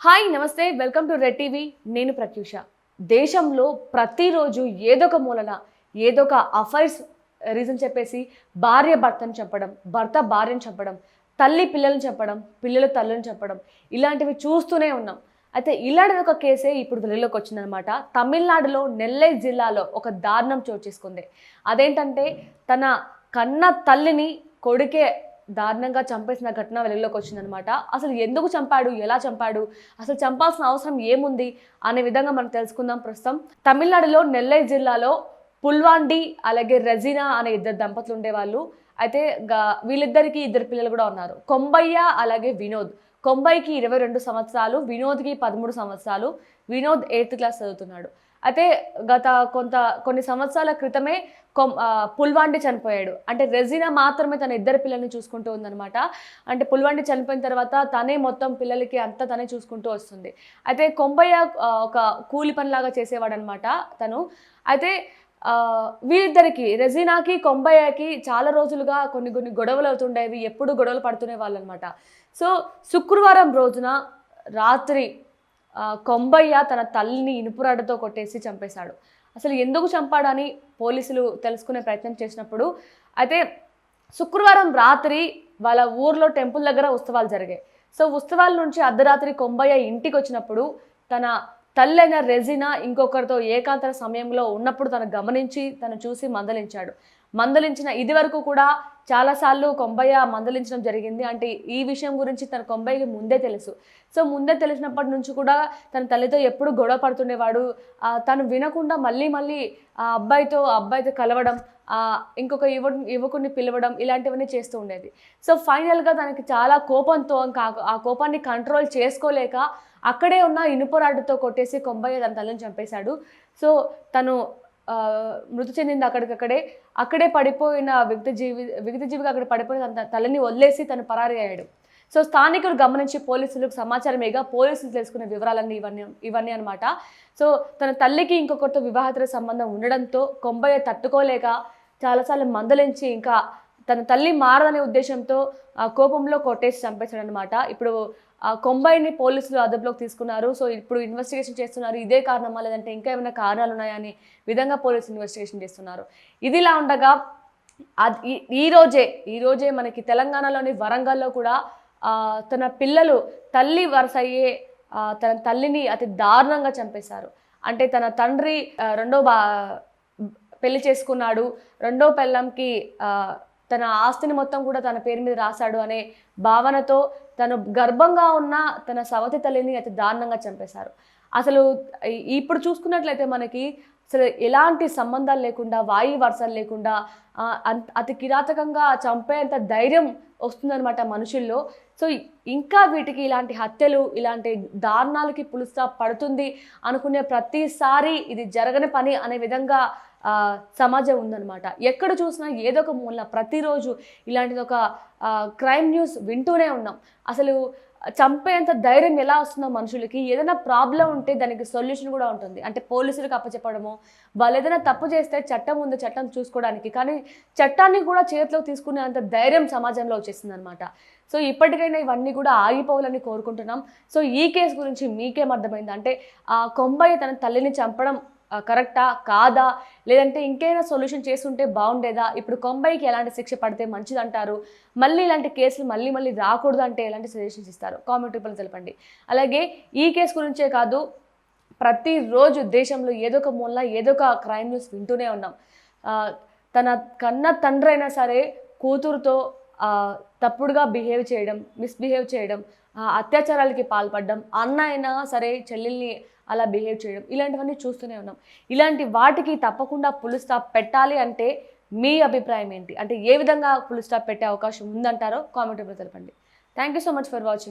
Hi నమస్తే welcome to red TV. నేను ప్రత్యూష. దేశంలో ప్రతిరోజు ఏదో ఒక మూలన ఏదో ఒక అఫైర్స్ రీజన్ చెప్పేసి భార్య భర్తను చెప్పడం, భర్త భార్యను చెప్పడం, తల్లి పిల్లల్ని చెప్పడం, పిల్లలు తల్లిని చెప్పడం, ఇలాంటివి చూస్తూనే ఉన్నాం. అయితే ఇలాంటి ఒక కేసే ఇప్పుడు వెలుగులోకి వచ్చిందనమాట. తమిళనాడులో నెల్లై జిల్లాలో ఒక దారుణం చోటు చేసుకుంది. అదేంటంటే తన కన్న తల్లిని కొడుకే దారుణంగా చంపేసిన ఘటన వెలుగులోకి వచ్చిందనమాట. అసలు ఎందుకు చంపాడు, ఎలా చంపాడు, అసలు చంపాల్సిన అవసరం ఏముంది అనే విధంగా మనం తెలుసుకుందాం ప్రస్తుతం. తమిళనాడులో నెల్లై జిల్లాలో పుల్వాండి అలాగే రెజినా అనే ఇద్దరు దంపతులు ఉండేవాళ్ళు. అయితే వీళ్ళిద్దరికి ఇద్దరు పిల్లలు కూడా ఉన్నారు. కొంబయ్య అలాగే వినోద్. కొంబైకి 22 సంవత్సరాలు, వినోద్కి 13 సంవత్సరాలు. వినోద్ 8th క్లాస్ చదువుతున్నాడు. అయితే కొన్ని సంవత్సరాల క్రితమే పుల్వాండి చనిపోయాడు. అంటే రెజినా మాత్రమే తన ఇద్దరు పిల్లల్ని చూసుకుంటూ ఉందన్నమాట. అంటే పుల్వాండి చనిపోయిన తర్వాత తనే మొత్తం పిల్లలకి అంతా తనే చూసుకుంటూ వస్తుంది. అయితే కొంబయ్య ఒక కూలి పనిలాగా చేసేవాడు అనమాట తను. అయితే వీరిద్దరికి రెజినాకి కొంబయ్యకి చాలా రోజులుగా కొన్ని గొడవలు అవుతుండేవి. ఎప్పుడు గొడవలు పడుతునే వాళ్ళు అనమాట. సో శుక్రవారం రోజున రాత్రి కొంబయ్య తన తల్లిని ఇనుపురాడ్డతో కొట్టేసి చంపేశాడు. అసలు ఎందుకు చంపాడని పోలీసులు తెలుసుకునే ప్రయత్నం చేసినప్పుడు అయితే శుక్రవారం రాత్రి వాళ్ళ ఊర్లో టెంపుల్ దగ్గర ఉత్సవాలు జరిగాయి. సో ఉత్సవాల నుంచి అర్ధరాత్రి కొంబయ్య ఇంటికి వచ్చినప్పుడు తన తల్లైన రెజినా ఇంకొకరితో ఏకాంతర సమయంలో ఉన్నప్పుడు తను గమనించి తను చూసి మందలించిన ఇది వరకు కూడా చాలాసార్లు కొంబయ్య మందలించడం జరిగింది. అంటే ఈ విషయం గురించి తన కొంబయ్యకి ముందే తెలుసు. సో ముందే తెలిసినప్పటి నుంచి కూడా తన తల్లితో ఎప్పుడు గొడవ పడుతుండేవాడు. తను వినకుండా మళ్ళీ ఆ అబ్బాయితో కలవడం, ఇంకొక యువకుడిని పిలవడం, ఇలాంటివన్నీ చేస్తూ ఉండేది. సో ఫైనల్గా తనకి చాలా కోపంతో ఆ కోపాన్ని కంట్రోల్ చేసుకోలేక అక్కడే ఉన్న ఇనుపరాడ్డుతో కొట్టేసి కొంబయ్య తన తల్లిని చంపేశాడు. సో తను మృతి చెందింది అక్కడే పడిపోయిన విగతజీవిగా అక్కడ పడిపోయిన తన తల్లిని వదిలేసి తను పరారీ అయ్యాడు. సో స్థానికులు గమనించి పోలీసులకు సమాచారమేగా పోలీసులు తెలుసుకునే వివరాలన్నీ ఇవన్నీ అనమాట. సో తన తల్లికి ఇంకొకరితో వివాహేతర సంబంధం ఉండడంతో కొంబయ్య తట్టుకోలేక చాలాసార్లు మందలించి ఇంకా తన తల్లి మారదనే ఉద్దేశంతో కోపంలో కొట్టేసి చంపేశాడు అనమాట. ఇప్పుడు కొంబైని పోలీసులు అదుపులోకి తీసుకున్నారు. సో ఇప్పుడు ఇన్వెస్టిగేషన్ చేస్తున్నారు. ఇదే కారణమా లేదంటే ఇంకా ఏమైనా కారణాలు ఉన్నాయా అనే విధంగా పోలీసులు ఇన్వెస్టిగేషన్ చేస్తున్నారు. ఇదిలా ఉండగా ఈ రోజే మనకి తెలంగాణలోని వరంగల్లో కూడా తన పిల్లలు తల్లి వరుస అయ్యే తన తల్లిని అతి దారుణంగా చంపేశారు. అంటే తన తండ్రి పెళ్లి చేసుకున్నాడు, రెండో పెళ్ళంకి తన ఆస్తిని మొత్తం కూడా తన పేరు మీద రాశాడు అనే భావనతో తను గర్భంగా ఉన్న తన సవతి తల్లిని అతి దారుణంగా చంపేశారు. అసలు ఇప్పుడు చూసుకున్నట్లయితే మనకి అసలు ఎలాంటి సంబంధాలు లేకుండా, వాయి వరుసలు లేకుండా అతి కిరాతకంగా చంపేంత ధైర్యం వస్తుందన్నమాట మనుషుల్లో. సో ఇంకా వీటికి ఇలాంటి హత్యలు, ఇలాంటి దారుణాలకి పులుస్తా పడుతుంది అనుకునే ప్రతిసారి ఇది జరగని పని అనే విధంగా సమాజం ఉందన్నమాట. ఎక్కడ చూసినా ఏదో ఒక మూలన ప్రతిరోజు ఇలాంటిది ఒక క్రైమ్ న్యూస్ వింటూనే ఉన్నాం. అసలు చంపేంత ధైర్యం ఎలా వస్తుందో మనుషులకి. ఏదైనా ప్రాబ్లం ఉంటే దానికి సొల్యూషన్ కూడా ఉంటుంది. అంటే పోలీసులకు అప్పచెప్పడము, వాళ్ళు ఏదైనా తప్పు చేస్తే చట్టం ఉంది, చట్టం చూసుకోవడానికి. కానీ చట్టాన్ని కూడా చేతిలోకి తీసుకునే అంత ధైర్యం సమాజంలో వచ్చేసింది అనమాట. సో ఇప్పటికైనా ఇవన్నీ కూడా ఆగిపోవాలని కోరుకుంటున్నాం. సో ఈ కేసు గురించి మీకేం అర్థమైంది? అంటే కొంబయ్య తన తల్లిని చంపడం కరెక్టా కాదా, లేదంటే ఇంకైనా సొల్యూషన్ చేస్తుంటే బాగుండేదా? ఇప్పుడు కొంబైకి ఎలాంటి శిక్ష పడితే మంచిదంటారు? మళ్ళీ ఇలాంటి కేసులు మళ్ళీ రాకూడదు అంటే ఎలాంటి సజెషన్స్ ఇస్తారు? కామెంట్ రూపంలో తెలపండి. అలాగే ఈ కేసు గురించే కాదు, ప్రతిరోజు దేశంలో ఏదో ఒక మూలన ఏదో ఒక క్రైమ్ న్యూస్ వింటూనే ఉన్నాం. తన కన్న తండ్రి అయినా సరే కూతురుతో తప్పుడుగా బిహేవ్ చేయడం, మిస్బిహేవ్ చేయడం, అత్యాచారాలకి పాల్పడడం, అన్న అయినా సరే చెల్లెల్ని అలా బిహేవ్ చేయడం, ఇలాంటివన్నీ చూస్తూనే ఉన్నాం. ఇలాంటి వాటికి తప్పకుండా ఫుల్ స్టాప్ పెట్టాలి అంటే మీ అభిప్రాయం ఏంటి? అంటే ఏ విధంగా ఫుల్ స్టాప్ పెట్టే అవకాశం ఉందంటారో కామెంట్ రూపంలో తెలపండి. Thank you so much for watching.